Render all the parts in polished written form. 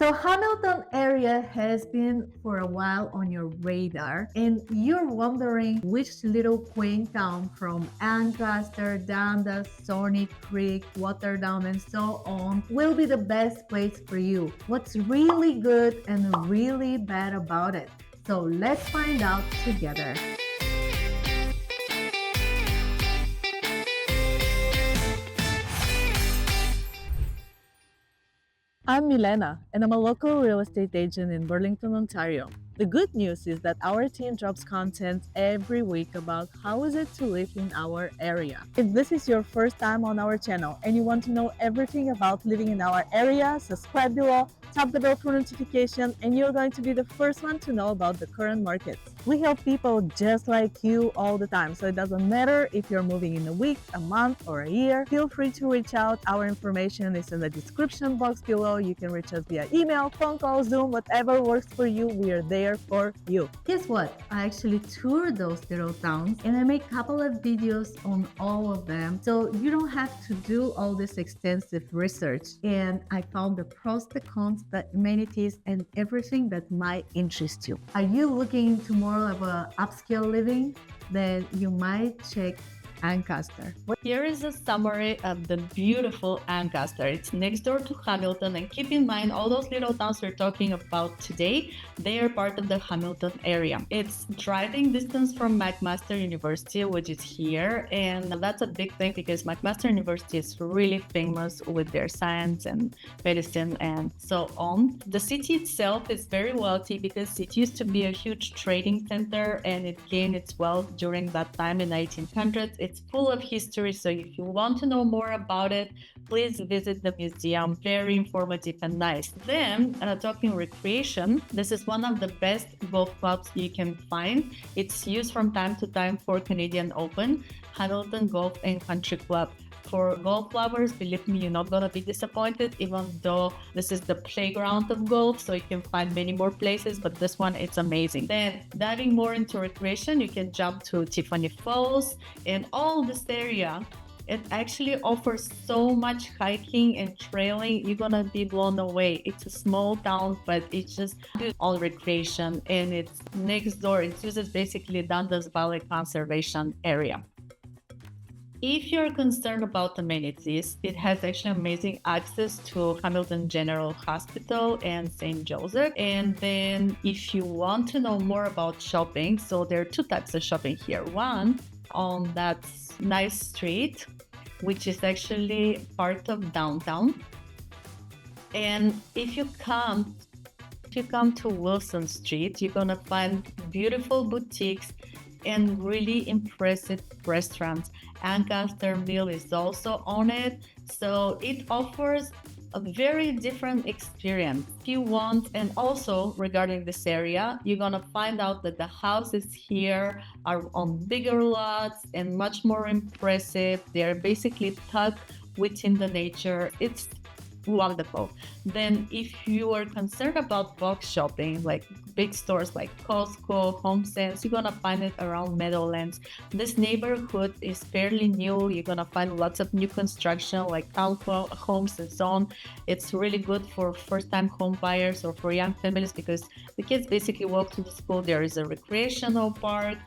So Hamilton area has been for a while on your radar and you're wondering which little quaint town from Ancaster, Dundas, Stoney Creek, Waterdown and so on will be the best place for you. What's really good and really bad about it? So let's find out together. I'm Milena, and I'm a local real estate agent in Burlington, Ontario. The good news is that our team drops content every week about how is it to live in our area. If this is your first time on our channel and you want to know everything about living in our area, subscribe below, tap the bell for notification, and you're going to be the first one to know about the current markets. We help people just like you all the time, so it doesn't matter if you're moving in a week, a month, or a year. Feel free to reach out. Our information is in the description box below. You can reach us via email, phone call, Zoom, whatever works for you. We are there for you. Guess what? I actually toured those little towns and I made a couple of videos on all of them. So you don't have to do all this extensive research. And I found the pros, the cons, the amenities, and everything that might interest you. Are you looking into more of a upscale living? Then you might check Ancaster. Here is a summary of the beautiful Ancaster. It's next door to Hamilton, and keep in mind all those little towns we're talking about today, they are part of the Hamilton area. It's driving distance from McMaster University, which is here, and that's a big thing because McMaster University is really famous with their science and medicine and so on. The city itself is very wealthy because it used to be a huge trading center and it gained its wealth during that time in the 1800s. It's full of history, so if you want to know more about it, please visit the museum. Very informative and nice. Then, talking recreation, this is one of the best golf clubs you can find. It's used from time to time for Canadian Open, Hamilton Golf and Country Club. For golf lovers, believe me, you're not going to be disappointed, even though this is the playground of golf, so you can find many more places, but this one, it's amazing. Then, diving more into recreation, you can jump to Tiffany Falls and all this area. It actually offers so much hiking and trailing. You're gonna be blown away. It's a small town, but it's just all recreation, and it's next door. It uses basically Dundas Valley Conservation Area. If you're concerned about amenities, it has actually amazing access to Hamilton General Hospital and St. Joseph. And then if you want to know more about shopping, so there are two types of shopping here. One on that nice street, which is actually part of downtown. And if you come to Wilson Street, you're gonna find beautiful boutiques and really impressive restaurants. Ancaster Mill is also on it, so it offers a very different experience if you want. And also regarding this area, you're gonna find out that the houses here are on bigger lots and much more impressive. They're basically tucked within the nature. It's wonderful. Then if you are concerned about box shopping, like big stores like Costco, HomeSense, you're gonna find it around Meadowlands. This neighborhood is fairly new. You're gonna find lots of new construction like townhomes and so on. It's really good for first-time home buyers or for young families because the kids basically walk to the school. There is a recreational park,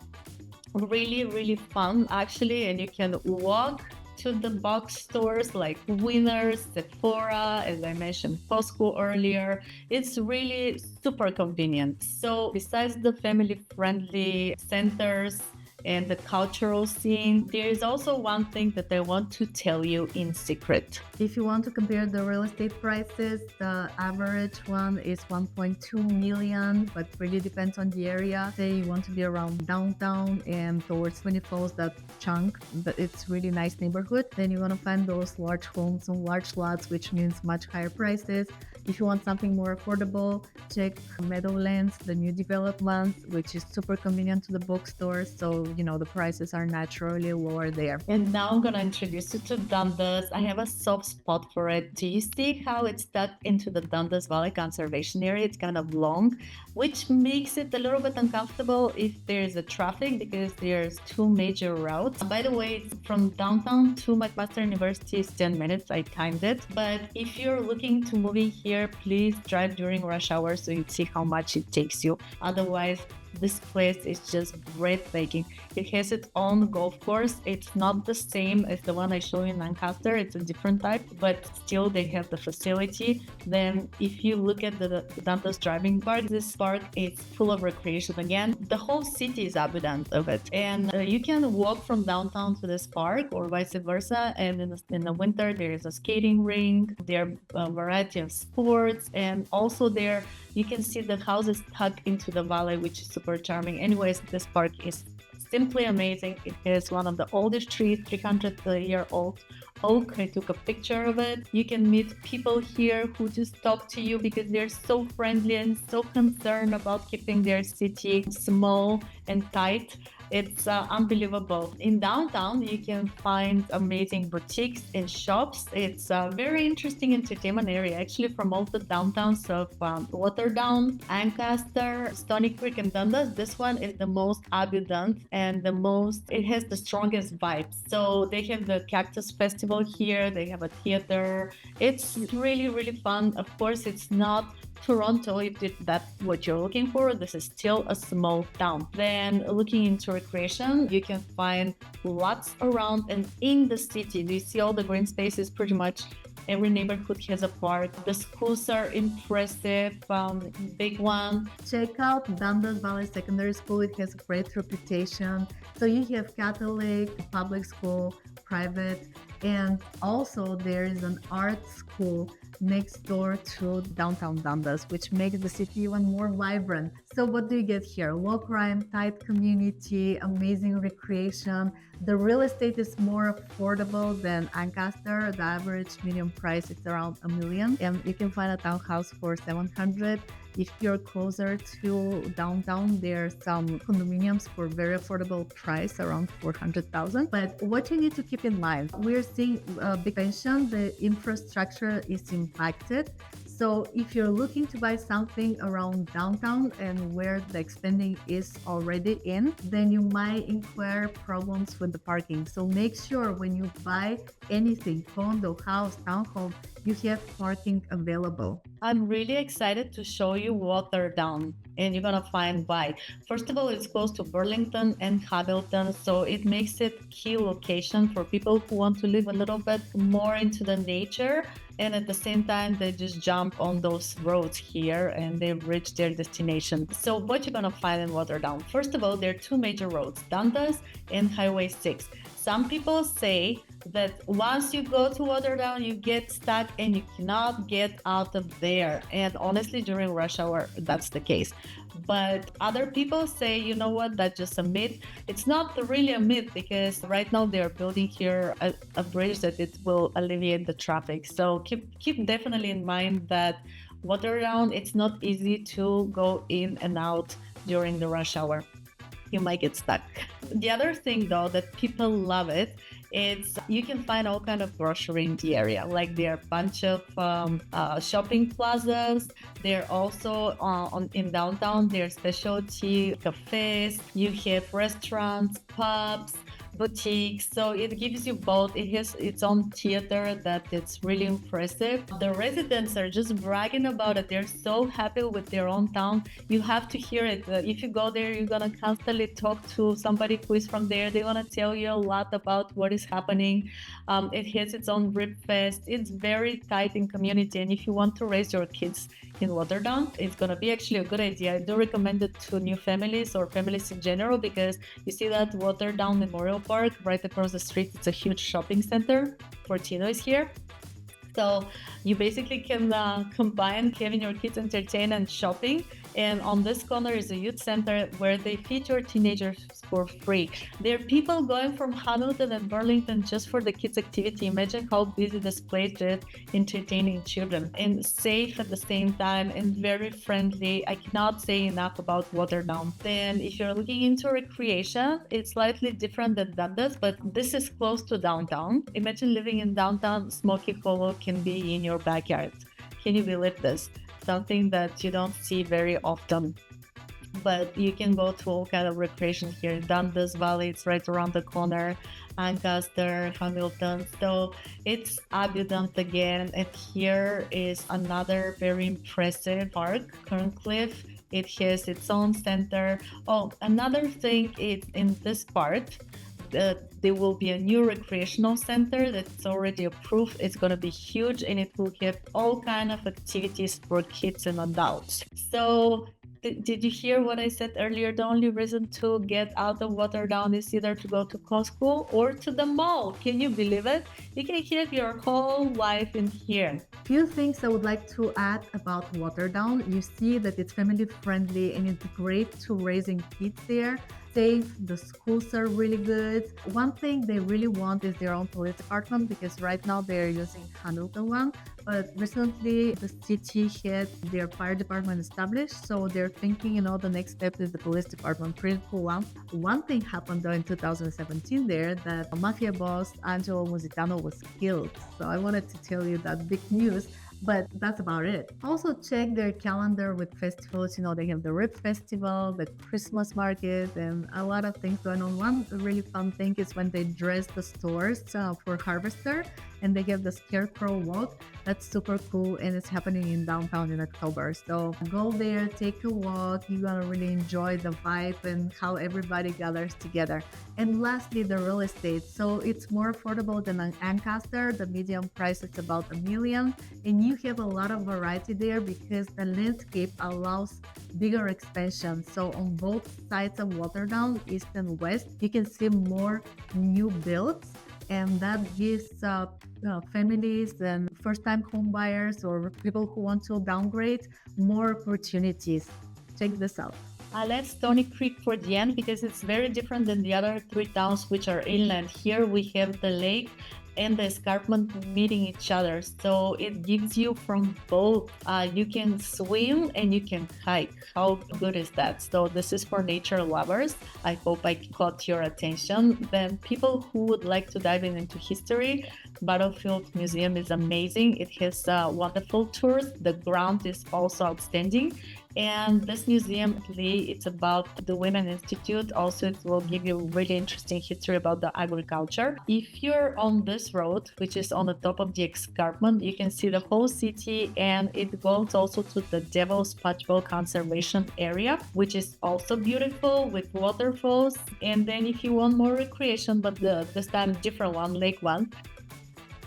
really fun actually, and you can walk to the box stores like Winners, Sephora, as I mentioned, Costco earlier. It's really super convenient. So besides the family-friendly centers and the cultural scene, there is also one thing that I want to tell you in secret. If you want to compare the real estate prices, the average one is 1.2 million, but really depends on the area. Say you want to be around downtown and towards Twin Falls, that chunk, but it's really nice neighborhood. Then you're gonna find those large homes on large lots, which means much higher prices. If you want something more affordable, check Meadowlands, the new development, which is super convenient to the bookstores. So, the prices are naturally lower there. And now I'm going to introduce you to Dundas. I have a soft spot for it. Do you see how it's tucked into the Dundas Valley Conservation Area? It's kind of long, which makes it a little bit uncomfortable if there's a traffic because there's two major routes. By the way, from downtown to McMaster University is 10 minutes. I timed it. But if you're looking to moving here, here, please drive during rush hour so you see how much it takes you. Otherwise, this place is just breathtaking. It has its own golf course. It's not the same as the one I show you in Ancaster. It's a different type, but still they have the facility. Then if you look at the Dundas driving park, this park is full of recreation again. The whole city is abundant of it. And you can walk from downtown to this park or vice versa. And in the winter, there is a skating rink. There are a variety of sports. And also there, you can see the houses tucked into the valley, which is super charming. Anyways, this park is simply amazing. It is one of the oldest trees, 300-year-old oak. I took a picture of it. You can meet people here who just talk to you because they're so friendly and so concerned about keeping their city small and tight. It's unbelievable. In downtown, you can find amazing boutiques and shops. It's a very interesting entertainment area, actually, from all the downtowns of Waterdown, Ancaster, Stoney Creek, and Dundas. This one is the most abundant and it has the strongest vibes. So they have the Cactus Festival here. They have a theater. It's really, really fun. Of course, it's not Toronto, if that's what you're looking for. This is still a small town. Then looking into recreation, you can find lots around and in the city. You see all the green spaces. Pretty much every neighborhood has a park. The schools are impressive, big one. Check out Dundas Valley Secondary School. It has a great reputation. So you have Catholic, public school, private, and also there is an art school next door to downtown Dundas, which makes the city even more vibrant. So what do you get here? Low crime, tight community, amazing recreation. The real estate is more affordable than Ancaster. The average median price is around $1 million, and you can find a townhouse for 700. If you're closer to downtown, there are some condominiums for very affordable price, around 400,000. But what you need to keep in mind, we're seeing a big tension. The infrastructure is impacted. So if you're looking to buy something around downtown and where the expanding is already in, then you might incur problems with the parking. So make sure when you buy anything, condo, house, townhome, you have parking available. I'm really excited to show you Waterdown, and you're gonna find why. First of all, it's close to Burlington and Hamilton, so it makes it key location for people who want to live a little bit more into the nature, and at the same time, they just jump on those roads here and they reach their destination. So what you're gonna find in Waterdown? First of all, there are two major roads, Dundas and Highway 6. Some people say that once you go to Waterdown, you get stuck and you cannot get out of there. And honestly, during rush hour, that's the case. But other people say, you know what, that's just a myth. It's not really a myth because right now they're building here a bridge that it will alleviate the traffic. So keep definitely in mind that Waterdown, it's not easy to go in and out during the rush hour. You might get stuck. The other thing though that people love it, it's you can find all kind of grocery in the area. Like there are a bunch of shopping plazas. They're also in downtown. There are specialty cafes. You have restaurants, pubs, boutiques. So it gives you both. It has its own theater that it's really impressive. The residents are just bragging about it. They're so happy with their own town. You have to hear it. If you go there, you're gonna constantly talk to somebody who is from there. They're gonna tell you a lot about what is happening. It has its own rib fest. It's very tight in community. And if you want to raise your kids in Waterdown, it's gonna be actually a good idea. I do recommend it to new families or families in general because you see that Waterdown Memorial Park right across the street. It's a huge shopping center. Fortino is here. So you basically can combine having your kids entertained and shopping. And on this corner is a youth center where they feature teenagers for free. There are people going from Hamilton and Burlington just for the kids' activity. Imagine how busy this place is entertaining children, and safe at the same time and very friendly. I cannot say enough about Waterdown. Then if you're looking into recreation, it's slightly different than Dundas, but this is close to downtown. Imagine living in downtown, Smoky Hollow can be in your backyard. Can you believe this? Something that you don't see very often. but you can go to all kind of recreation here. Dundas Valley, it's right around the corner. Ancaster, Hamilton. So it's abundant again. And here is another very impressive park, Corncliffe. It has its own center. Oh, another thing is in this part, there will be a new recreational center that's already approved. It's going to be huge and it will have all kind of activities for kids and adults. So did you hear what I said earlier? The only reason to get out of Waterdown is either to go to Costco or to the mall. Can you believe it? You can have your whole life in here. Few things I would like to add about Waterdown. You see that it's family friendly and it's great to raising kids there. Safe, the schools are really good. One thing they really want is their own police department because right now they're using Hamilton one, but recently the city had their fire department established, so they're thinking, the next step is the police department. Pretty cool one. One thing happened though in 2017 there that mafia boss Angelo Musitano was killed. So I wanted to tell you that big news. But that's about it. Also check their calendar with festivals. They have the Rib Festival, the Christmas market, and a lot of things going on. One really fun thing is when they dress the stores for Harvester and they have the Scarecrow Walk. That's super cool and it's happening in downtown in October. So go there, take a walk. You're gonna really enjoy the vibe and how everybody gathers together. And lastly, the real estate. So it's more affordable than an Ancaster. The median price is about $1 million. And you have a lot of variety there because the landscape allows bigger expansion. So on both sides of Waterdown, east and west, you can see more new builds. And that gives families and first-time home buyers or people who want to downgrade more opportunities. Check this out. I left Stoney Creek for the end because it's very different than the other three towns which are inland. Here we have the lake and the escarpment meeting each other, so it gives you from both. You can swim and you can hike. How good is that? So this is for nature lovers. I hope I caught your attention. Then people who would like to dive into history, Battlefield Museum is amazing. It has wonderful tours. The ground is also outstanding. And this museum, it's about the Women Institute. Also, it will give you really interesting history about the agriculture. If you're on this road, which is on the top of the escarpment, you can see the whole city, and it goes also to the Devil's Patchwell Conservation Area, which is also beautiful with waterfalls. And then if you want more recreation, but this time different one, lake one,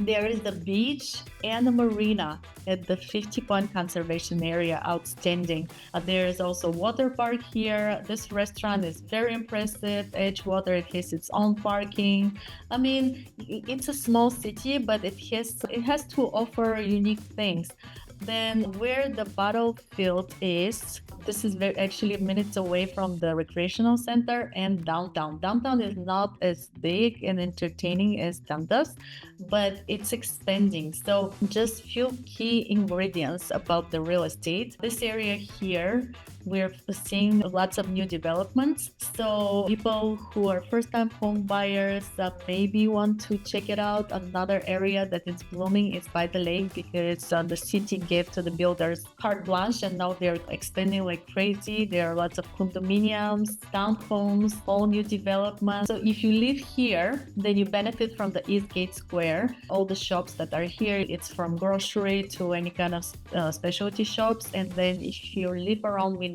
there is the beach and the marina at the 50 Point Conservation Area, outstanding. There is also a water park here. This restaurant is very impressive. Edgewater, it has its own parking. I mean, it's a small city, but it has to offer unique things. Then where the battlefield is, this is actually minutes away from the recreational center and downtown. Downtown is not as big and entertaining as Dundas, but it's expanding. So just few key ingredients about the real estate. This area here, we're seeing lots of new developments. So people who are first-time home buyers that maybe want to check it out. Another area that is blooming is by the lake because the city gave to the builders carte blanche and now they're expanding like crazy. There are lots of condominiums, townhomes, all new developments. So if you live here, then you benefit from the Eastgate Square. All the shops that are here, it's from grocery to any kind of specialty shops. And then if you live around Winona,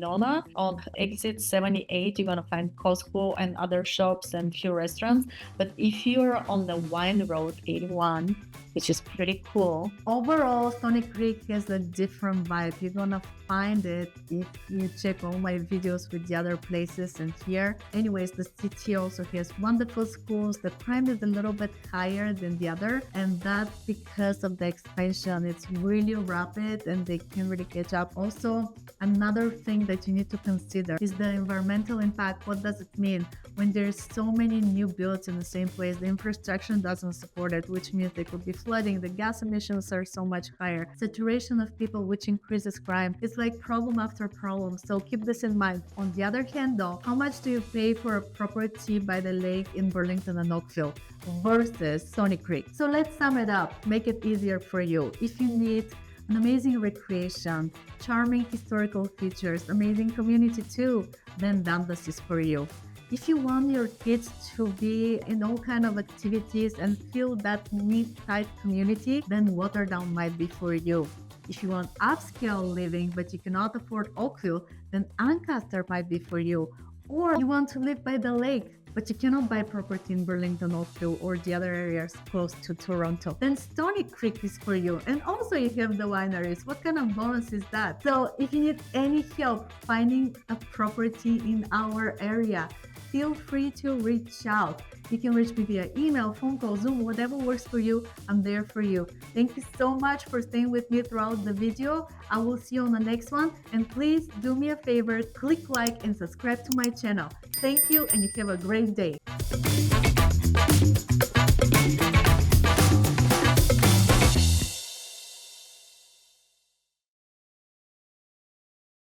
on exit 78, you're gonna find Costco and other shops and few restaurants. But if you're on the Wine Road 81, which is pretty cool. Overall, Stoney Creek has a different vibe. You're gonna find it if you check all my videos with the other places and here. Anyways, the city also has wonderful schools. The crime is a little bit higher than the other, and that's because of the expansion. It's really rapid and they can really catch up. Also, another thing that you need to consider is the environmental impact. What does it mean? When there's so many new builds in the same place, the infrastructure doesn't support it, which means there could be flooding, the gas emissions are so much higher, saturation of people, which increases crime. It's like problem after problem, so keep this in mind. On the other hand though, how much do you pay for a property by the lake in Burlington and Oakville versus Stoney Creek? So let's sum it up, make it easier for you. If you need an amazing recreation, charming historical features, amazing community too, then Dundas is for you. If you want your kids to be in all kind of activities and feel that neat, tight community, then Waterdown might be for you. If you want upscale living but you cannot afford Oakville, then Ancaster might be for you. Or you want to live by the lake but you cannot buy property in Burlington, Oakville, or the other areas close to Toronto, then Stoney Creek is for you. And also, if you have the wineries, what kind of bonus is that? So, if you need any help finding a property in our area, feel free to reach out. You can reach me via email, phone call, Zoom, whatever works for you. I'm there for you. Thank you so much for staying with me throughout the video. I will see you on the next one. And please do me a favor, click like and subscribe to my channel. Thank you and you have a great day.